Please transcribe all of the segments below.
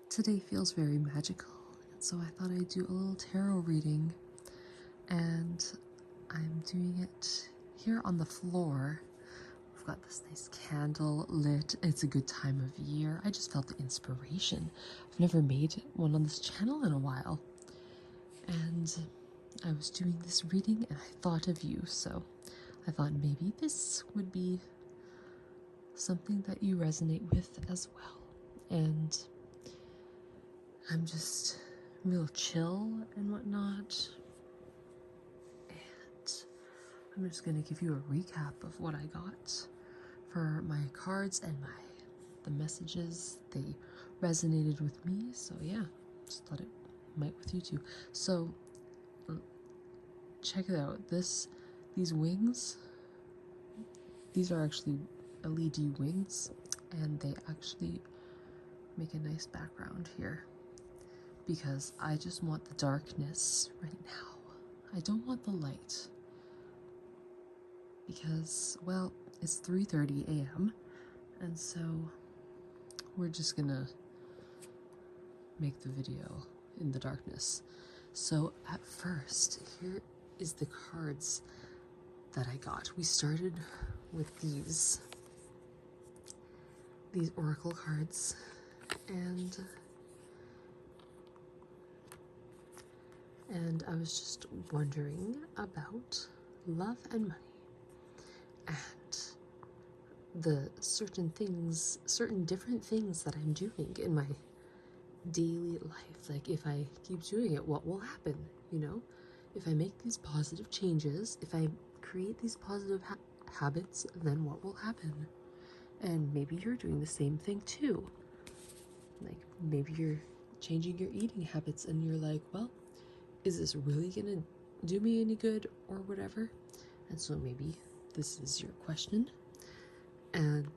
Today feels very magical, and so I thought I'd do a little tarot reading, and I'm doing it here on the floor. We've got this nice candle lit. It's a good time of year. I just felt the inspiration. I've never made one on this channel in a while, and I was doing this reading and I thought of you, so I thought maybe this would be something that you resonate with as well. And I'm just real chill and whatnot. And I'm just gonna give you a recap of what I got for my cards and the messages. They resonated with me, so yeah, just thought it might with you too. So check it out. These wings, these are actually LED wings, and they actually make a nice background here because I just want the darkness right now. I don't want the light because, well, it's 3:30 a.m. and so we're just gonna make the video in the darkness. So at first, here is the cards that I got. We started with these oracle cards, and I was just wondering about love and money and the certain different things that I'm doing in my daily life. Like, if I keep doing it, what will happen? You know, if I make these positive changes, if I create these positive habits, then what will happen? And maybe you're doing the same thing too. Like, maybe you're changing your eating habits and you're like, well, is this really gonna do me any good or whatever? And so maybe this is your question. And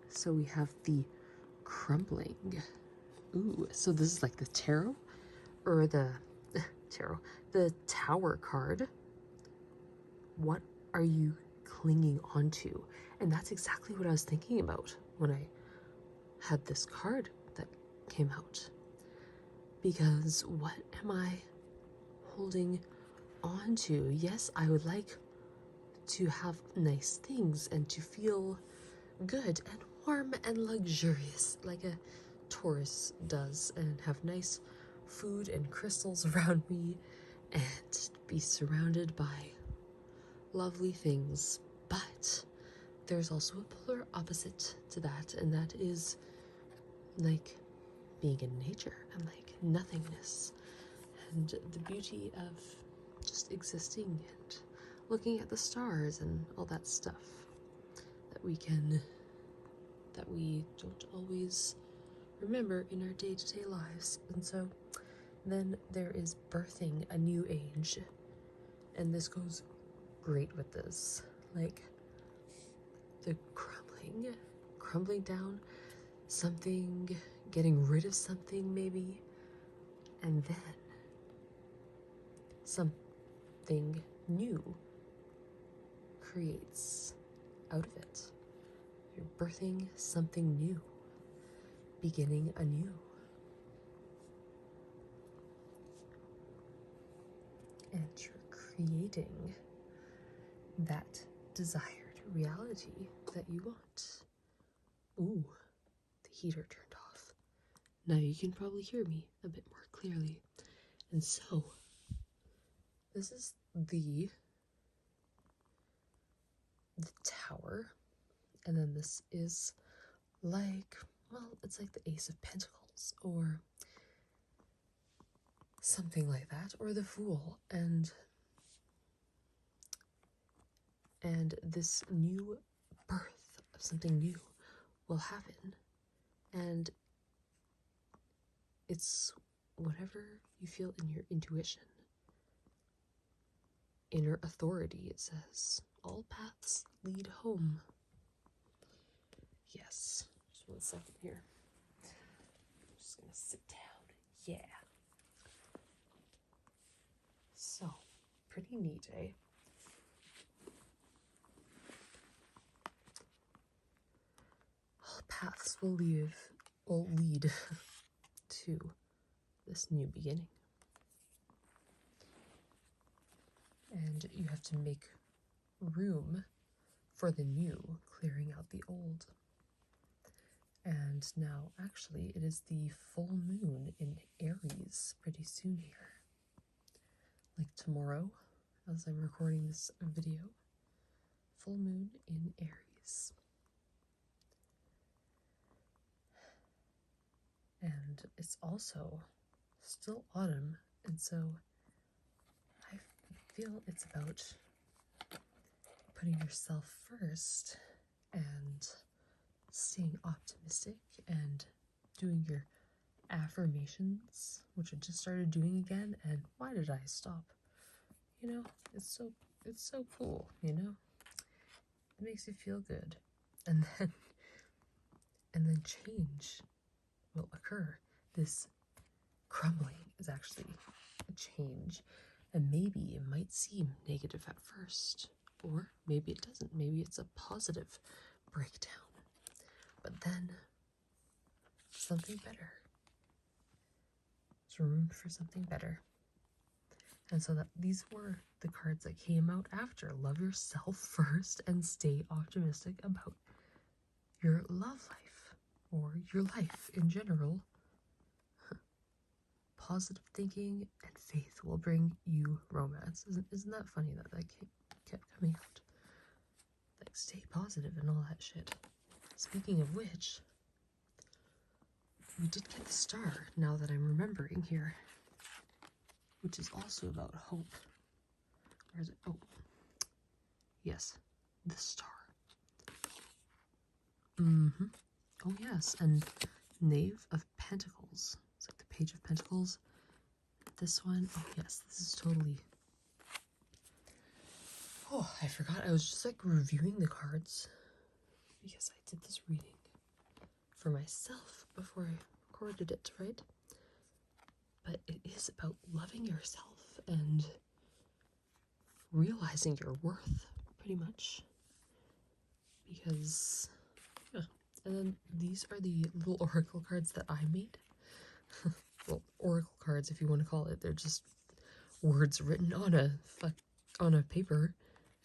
so we have the crumbling. Ooh, so this is like the tarot, or the the tower card. What are you clinging onto? And that's exactly what I was thinking about when I had this card that came out. Because what am I holding on to? Yes, I would like to have nice things and to feel good and warm and luxurious like a Taurus does, and have nice food and crystals around me and be surrounded by lovely things. But there's also a polar opposite to that, and that is like being in nature and like nothingness and the beauty of just existing and looking at the stars and all that stuff that we don't always remember in our day-to-day lives. And so then there is birthing a new age, and this goes great with this, like the crumbling down something, getting rid of something maybe, and then something new creates out of it. You're birthing something new, beginning anew. And you're creating that desired reality that you want. Ooh, the heater turned off. Now you can probably hear me a bit more clearly. And so, this is the tower, and then this is like, well, it's like the Ace of Pentacles or something like that, or the Fool, and this new birth of something new will happen, and it's whatever you feel in your intuition. Inner authority, it says. All paths lead home. Yes. Just 1 second here. I'm just gonna sit down. Yeah. So, pretty neat, eh? All paths will lead to this new beginning. And you have to make room for the new, clearing out the old. And now, actually, it is the full moon in Aries pretty soon here. Like tomorrow, as I'm recording this video, full moon in Aries. And it's also still autumn, and so I feel it's about putting yourself first and staying optimistic and doing your affirmations, which I just started doing again. And why did I stop? You know, it's so cool, you know? It makes you feel good. And then change will occur. This crumbling is actually a change, and maybe it might seem negative at first, or maybe it doesn't. Maybe it's a positive breakdown, but then something better. There's room for something better. And so that these were the cards that came out after. Love yourself first and stay optimistic about your love life or your life in general. Positive thinking and faith will bring you romance. Isn't that funny that kept coming out? Like, stay positive and all that shit. Speaking of which, we did get the star, now that I'm remembering here, which is also about hope. Where is it? Oh, yes, the star. Oh yes, and Knave of Pentacles. It's like the Page of Pentacles. This one, oh yes, this is totally... Oh, I forgot. I was just like reviewing the cards because I did this reading for myself before I recorded it, right? But it is about loving yourself and realizing your worth, pretty much. Because, yeah. And then these are the little oracle cards that I made. Well, oracle cards, if you want to call it. They're just words written on a paper.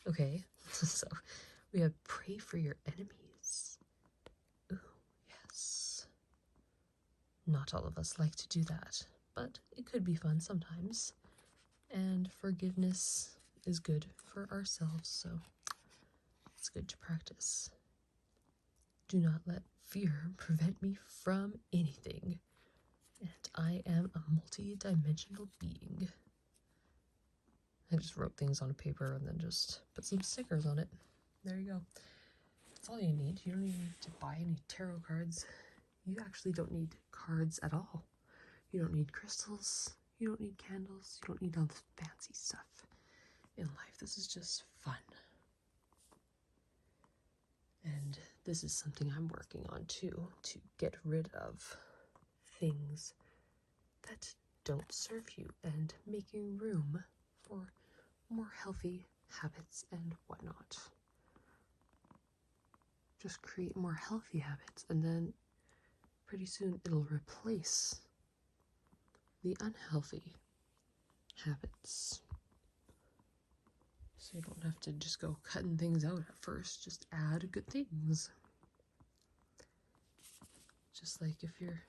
Okay, so we have pray for your enemies. Ooh, yes. Not all of us like to do that, but it could be fun sometimes. And forgiveness is good for ourselves, so it's good to practice. Do not let fear prevent me from anything. And I am a multi-dimensional being. I just wrote things on a paper and then just put some stickers on it. There you go. That's all you need. You don't even need to buy any tarot cards. You actually don't need cards at all. You don't need crystals. You don't need candles. You don't need all the fancy stuff in life. This is just fun. And this is something I'm working on too, to get rid of things that don't serve you and making room for more healthy habits and whatnot. Just create more healthy habits, and then pretty soon it'll replace the unhealthy habits. So you don't have to just go cutting things out at first, just add good things. Just like if you're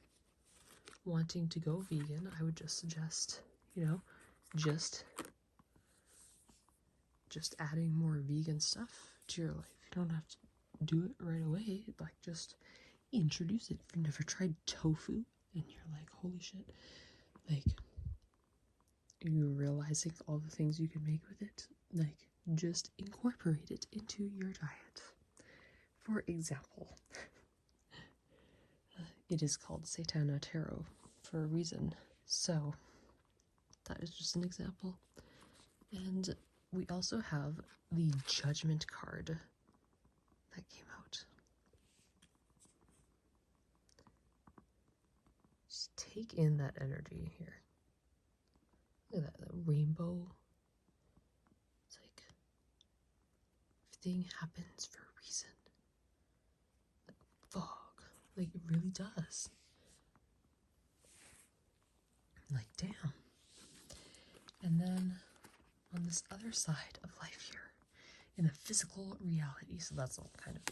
wanting to go vegan, I would just suggest, just adding more vegan stuff to your life. You don't have to do it right away, like just introduce it. If you've never tried tofu and you're like, holy shit, like, you're realizing all the things you can make with it, like, just incorporate it into your diet. For example, it is called Satana Tarot for a reason, so that is just an example. And we also have the Judgment card that came out. Just take in that energy here. Look at that rainbow. It's like everything happens for a reason. Like fog. Like, it really does. Like, damn. And then on this other side of life here, in the physical reality, so that's all kind of,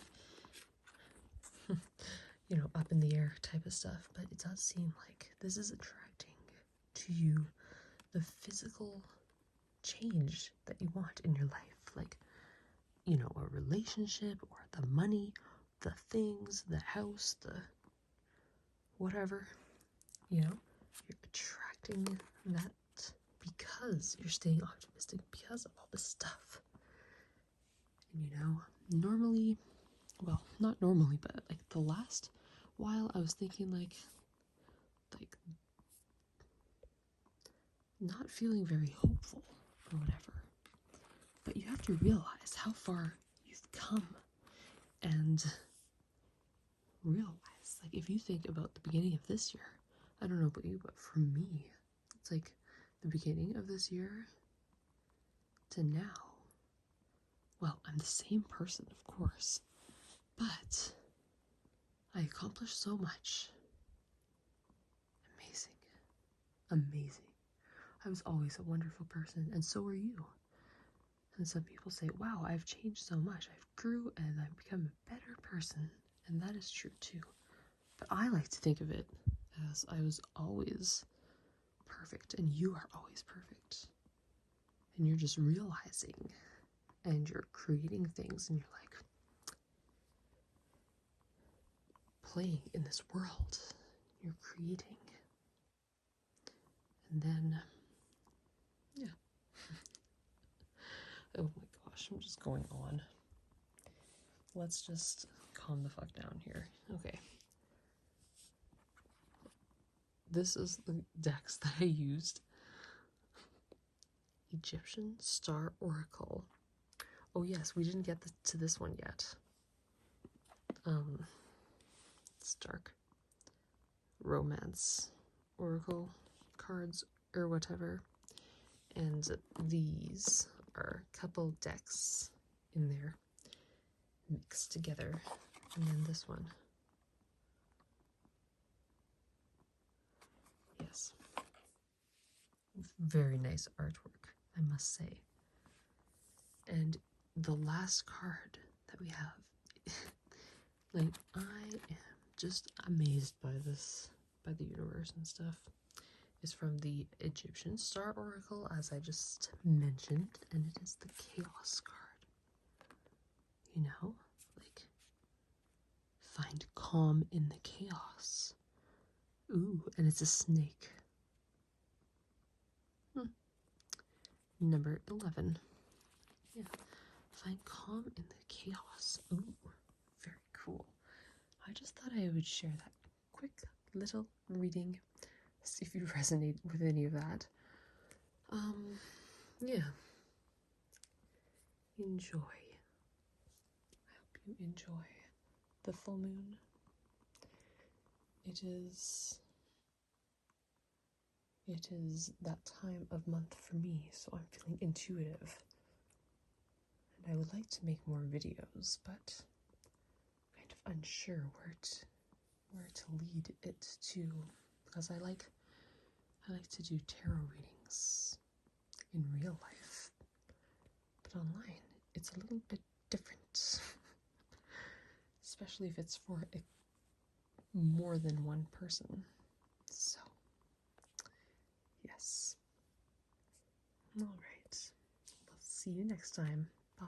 up in the air type of stuff, but it does seem like this is attracting to you the physical change that you want in your life. Like, a relationship or the money, the things, the house, the whatever, you're attracting that because you're staying optimistic because of all this stuff. And normally, well, not normally, but like the last while I was thinking like not feeling very hopeful or whatever. But you have to realize how far you've come and realize, like, if you think about the beginning of this year, I don't know about you, but for me, it's like the beginning of this year to now. Well, I'm the same person, of course, but I accomplished so much. Amazing. Amazing. I was always a wonderful person, and so are you. And some people say, wow, I've changed so much. I've grew and I've become a better person. And that is true too. But I like to think of it as I was always perfect and you are always perfect. And you're just realizing and you're creating things and you're like playing in this world. You're creating. And then, yeah. Oh my gosh, I'm just going on. Let's just calm the fuck down here. Okay. This is the decks that I used. Egyptian Star Oracle. Oh yes, we didn't get to this one yet. It's dark. Romance Oracle cards or whatever. And these are a couple decks in there mixed together. And then this one. Yes. Very nice artwork, I must say. And the last card that we have, like, I am just amazed by this, by the universe and stuff, is from the Egyptian Star Oracle, as I just mentioned, and it is the Chaos card. Like, find calm in the chaos. Ooh, and it's a snake. Number 11. Yeah. Find calm in the chaos. Ooh, very cool. I just thought I would share that quick little reading. See if you resonate with any of that. Yeah. Enjoy. I hope you enjoy the full moon. It is that time of month for me, so I'm feeling intuitive. And I would like to make more videos, but kind of unsure where to lead it to, because I like to do tarot readings in real life, but online it's a little bit different, especially if it's for more than one person. So yes. All right. We'll see you next time. Bye.